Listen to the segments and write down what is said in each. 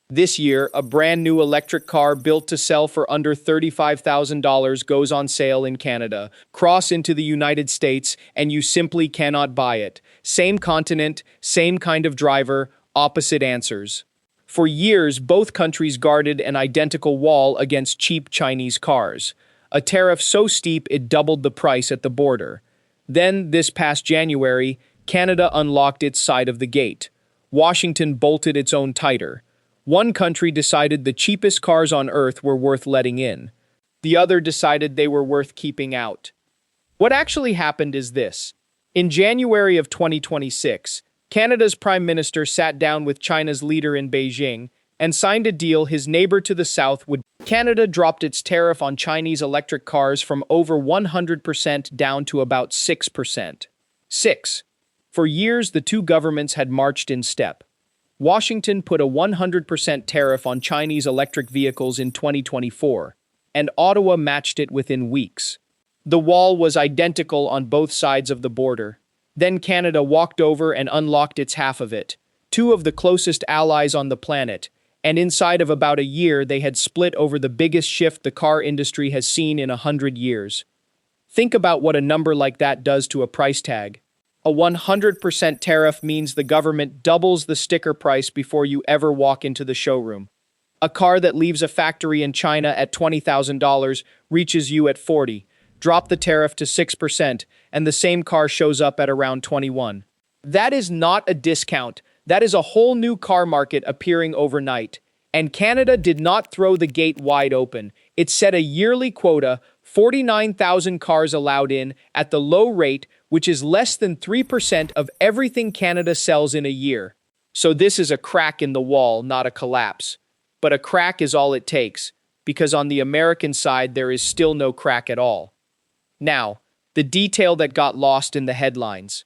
This year, a brand new electric car built to sell for under $35,000 goes on sale in Canada. Cross into the United States, and you simply cannot buy it. Same continent, same kind of driver, opposite answers. For years, both countries guarded an identical wall against cheap Chinese cars. A tariff so steep it doubled the price at the border. Then, this past January, Canada unlocked its side of the gate. Washington bolted its own tighter. One country decided the cheapest cars on Earth were worth letting in. The other decided they were worth keeping out. What actually happened is this. In January of 2026, Canada's Prime Minister sat down with China's leader in Beijing and signed a deal his neighbor to the south would. Canada dropped its tariff on Chinese electric cars from over 100% down to about 6%. 6. For years, the two governments had marched in step. Washington put a 100% tariff on Chinese electric vehicles in 2024, and Ottawa matched it within weeks. The wall was identical on both sides of the border. Then Canada walked over and unlocked its half of it, two of the closest allies on the planet, and inside of about a year they had split over the biggest shift the car industry has seen in 100 years. Think about what a number like that does to a price tag. A 100% tariff means the government doubles the sticker price before you ever walk into the showroom. A car that leaves a factory in China at $20,000 reaches you at 40. Drop the tariff to 6%, and the same car shows up at around 21. That is not a discount. That is a whole new car market appearing overnight. And Canada did not throw the gate wide open. It set a yearly quota, 49,000 cars allowed in, at the low rate, which is less than 3% of everything Canada sells in a year. So this is a crack in the wall, not a collapse. But a crack is all it takes, because on the American side there is still no crack at all. Now, the detail that got lost in the headlines.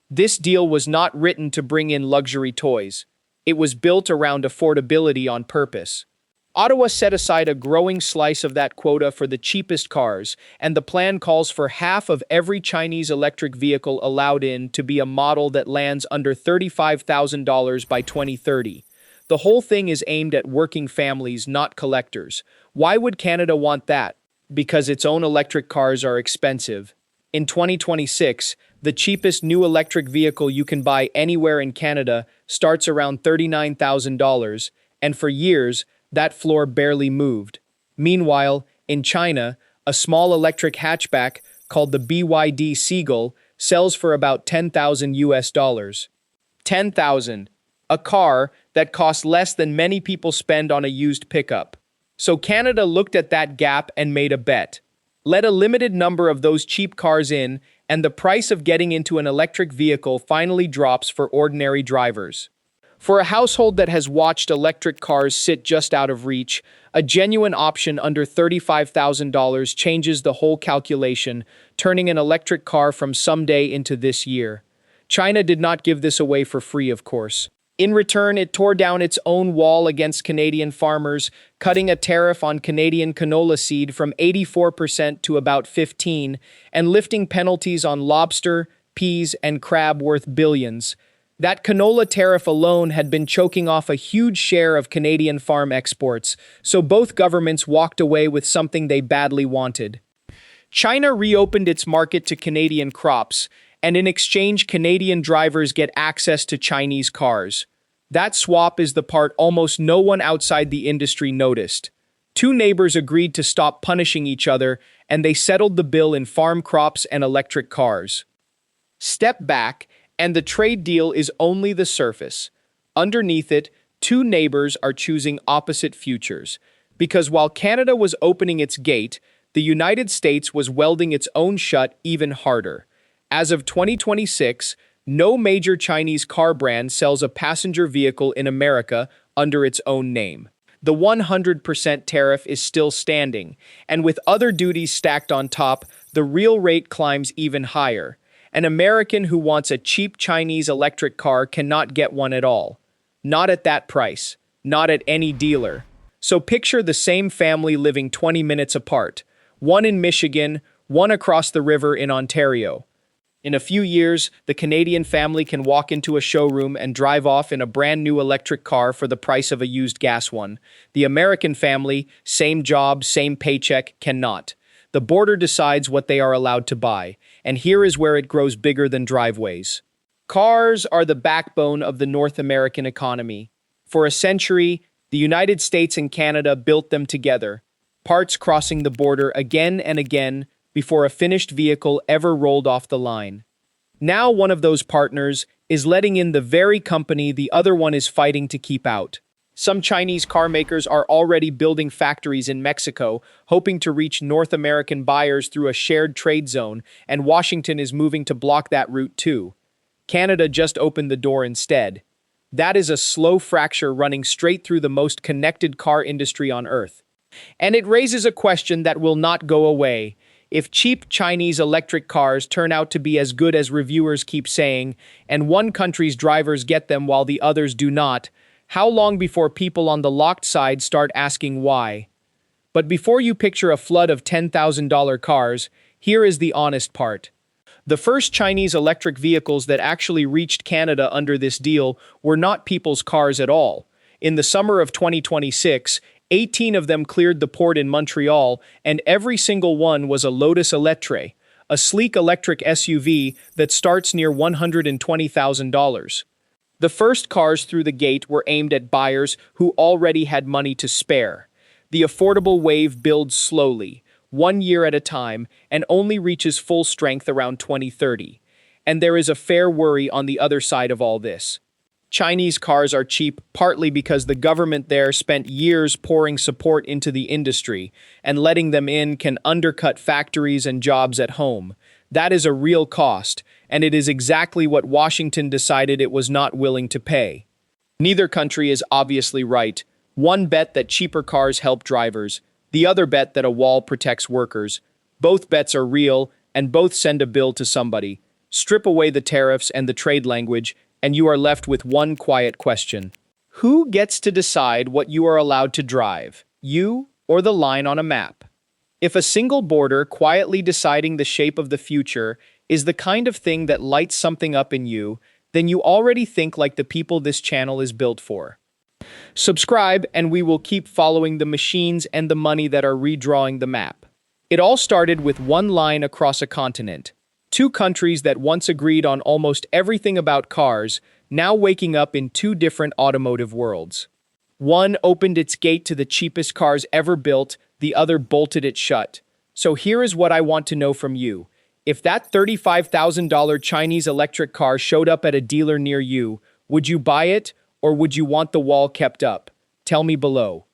This deal was not written to bring in luxury toys. It was built around affordability on purpose. Ottawa set aside a growing slice of that quota for the cheapest cars, and the plan calls for half of every Chinese electric vehicle allowed in to be a model that lands under $35,000 by 2030. The whole thing is aimed at working families, not collectors. Why would Canada want that? Because its own electric cars are expensive. In 2026, the cheapest new electric vehicle you can buy anywhere in Canada starts around $39,000, and for years, that floor barely moved. Meanwhile, in China, a small electric hatchback called the BYD Seagull sells for about $10,000 US. 10,000, a car that costs less than many people spend on a used pickup. So Canada looked at that gap and made a bet. Let a limited number of those cheap cars in, and the price of getting into an electric vehicle finally drops for ordinary drivers. For a household that has watched electric cars sit just out of reach, a genuine option under $35,000 changes the whole calculation, turning an electric car from someday into this year. China did not give this away for free, of course. In return, it tore down its own wall against Canadian farmers, cutting a tariff on Canadian canola seed from 84% to about 15%, and lifting penalties on lobster, peas, and crab worth billions. That canola tariff alone had been choking off a huge share of Canadian farm exports, so both governments walked away with something they badly wanted. China reopened its market to Canadian crops, and in exchange, Canadian drivers get access to Chinese cars. That swap is the part almost no one outside the industry noticed. Two neighbors agreed to stop punishing each other, and they settled the bill in farm crops and electric cars. Step back, and the trade deal is only the surface. Underneath it, two neighbors are choosing opposite futures. Because while Canada was opening its gate, the United States was welding its own shut even harder. As of 2026, no major Chinese car brand sells a passenger vehicle in America under its own name. The 100% tariff is still standing, and with other duties stacked on top, the real rate climbs even higher. An American who wants a cheap Chinese electric car cannot get one at all. Not at that price. Not at any dealer. So picture the same family living 20 minutes apart. One in Michigan, one across the river in Ontario. In a few years, the Canadian family can walk into a showroom and drive off in a brand new electric car for the price of a used gas one. The American family, same job, same paycheck, cannot. The border decides what they are allowed to buy, and here is where it grows bigger than driveways. Cars are the backbone of the North American economy. For a century, the United States and Canada built them together, parts crossing the border again and again before a finished vehicle ever rolled off the line. Now one of those partners is letting in the very company the other one is fighting to keep out. Some Chinese car makers are already building factories in Mexico, hoping to reach North American buyers through a shared trade zone, and Washington is moving to block that route too. Canada just opened the door instead. That is a slow fracture running straight through the most connected car industry on Earth. And it raises a question that will not go away. If cheap Chinese electric cars turn out to be as good as reviewers keep saying, and one country's drivers get them while the others do not, how long before people on the locked side start asking why? But before you picture a flood of $10,000 cars, here is the honest part. The first Chinese electric vehicles that actually reached Canada under this deal were not people's cars at all. In the summer of 2026, 18 of them cleared the port in Montreal, and every single one was a Lotus Electre, a sleek electric SUV that starts near $120,000. The first cars through the gate were aimed at buyers who already had money to spare. The affordable wave builds slowly, 1 year at a time, and only reaches full strength around 2030. And there is a fair worry on the other side of all this. Chinese cars are cheap partly because the government there spent years pouring support into the industry, and letting them in can undercut factories and jobs at home. That is a real cost, and it is exactly what Washington decided it was not willing to pay. Neither country is obviously right. One bet that cheaper cars help drivers, the other bet that a wall protects workers. Both bets are real, and both send a bill to somebody. Strip away the tariffs and the trade language, and you are left with one quiet question. Who gets to decide what you are allowed to drive, you or the line on a map? If a single border quietly deciding the shape of the future is the kind of thing that lights something up in you, then you already think like the people this channel is built for. Subscribe, and we will keep following the machines and the money that are redrawing the map. It all started with one line across a continent. Two countries that once agreed on almost everything about cars, now waking up in two different automotive worlds. One opened its gate to the cheapest cars ever built, the other bolted it shut. So here is what I want to know from you. If that $35,000 Chinese electric car showed up at a dealer near you, would you buy it, or would you want the wall kept up? Tell me below.